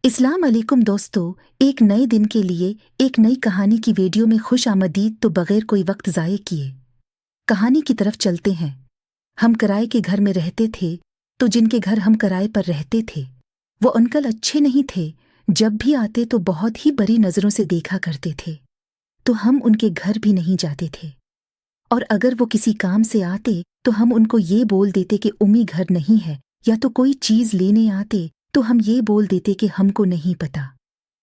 अस्सलाम वालेकुम दोस्तों, एक नए दिन के लिए एक नई कहानी की वीडियो में खुश आमदीद। तो बगैर कोई वक्त ज़ाये किए कहानी की तरफ चलते हैं। हम किराए के घर में रहते थे, तो जिनके घर हम किराए पर रहते थे वो अंकल अच्छे नहीं थे। जब भी आते तो बहुत ही बड़ी नज़रों से देखा करते थे, तो हम उनके घर भी नहीं जाते थे। और अगर वो किसी काम से आते तो हम उनको ये बोल देते कि उम्मी घर नहीं है, या तो कोई चीज़ लेने आते तो हम ये बोल देते कि हमको नहीं पता,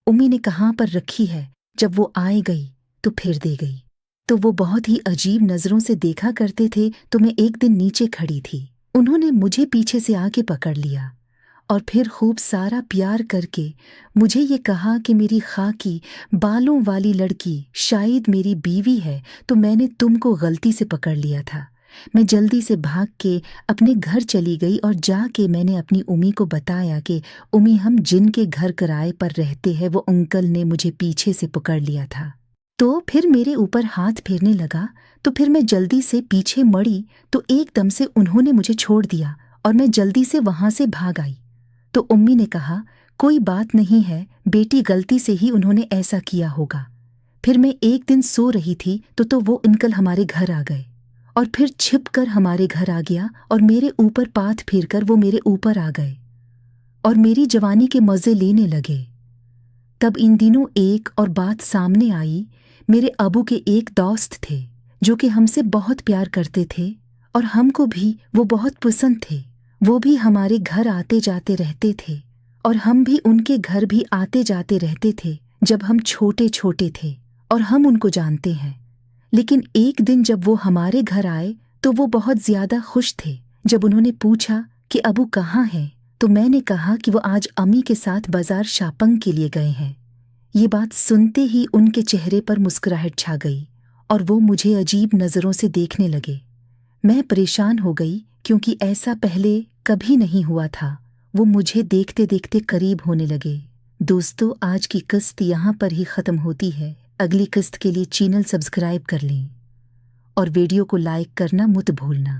उम्मी ने कहाँ पर रखी है। जब वो आए गई तो फिर दे गई। तो वो बहुत ही अजीब नज़रों से देखा करते थे। तो मैं एक दिन नीचे खड़ी थी, उन्होंने मुझे पीछे से आके पकड़ लिया और फिर खूब सारा प्यार करके मुझे ये कहा कि मेरी खाकी बालों वाली लड़की शायद मेरी बीवी है, तो मैंने तुमको गलती से पकड़ लिया था। मैं जल्दी से भाग के अपने घर चली गई और जाके मैंने अपनी उम्मी को बताया कि उम्मी, हम जिनके घर किराए पर रहते हैं वो अंकल ने मुझे पीछे से पकड़ लिया था। तो फिर मेरे ऊपर हाथ फेरने लगा। तो फिर मैं जल्दी से पीछे मड़ी तो एकदम से उन्होंने मुझे छोड़ दिया और मैं जल्दी से वहां से भाग आई। तो उम्मी ने कहा, कोई बात नहीं है बेटी, गलती से ही उन्होंने ऐसा किया होगा। फिर मैं एक दिन सो रही थी तो वो अंकल हमारे घर आ गए और फिर छिप कर हमारे घर आ गया और मेरे ऊपर पाथ फेर कर वो मेरे ऊपर आ गए और मेरी जवानी के मज़े लेने लगे। तब इन दिनों एक और बात सामने आई। मेरे अबू के एक दोस्त थे जो कि हमसे बहुत प्यार करते थे और हमको भी वो बहुत पसंद थे। वो भी हमारे घर आते जाते रहते थे और हम भी उनके घर भी आते जाते रहते थे जब हम छोटे छोटे थे, और हम उनको जानते हैं। लेकिन एक दिन जब वो हमारे घर आए तो वो बहुत ज़्यादा खुश थे। जब उन्होंने पूछा कि अबू कहाँ हैं, तो मैंने कहा कि वो आज अम्मी के साथ बाजार शॉपिंग के लिए गए हैं। ये बात सुनते ही उनके चेहरे पर मुस्कुराहट छा गई और वो मुझे अजीब नज़रों से देखने लगे। मैं परेशान हो गई क्योंकि ऐसा पहले कभी नहीं हुआ था। वो मुझे देखते देखते करीब होने लगे। दोस्तों, आज की किस्त यहाँ पर ही ख़त्म होती है। अगली किस्त के लिए चैनल सब्सक्राइब कर लें और वीडियो को लाइक करना मत भूलना।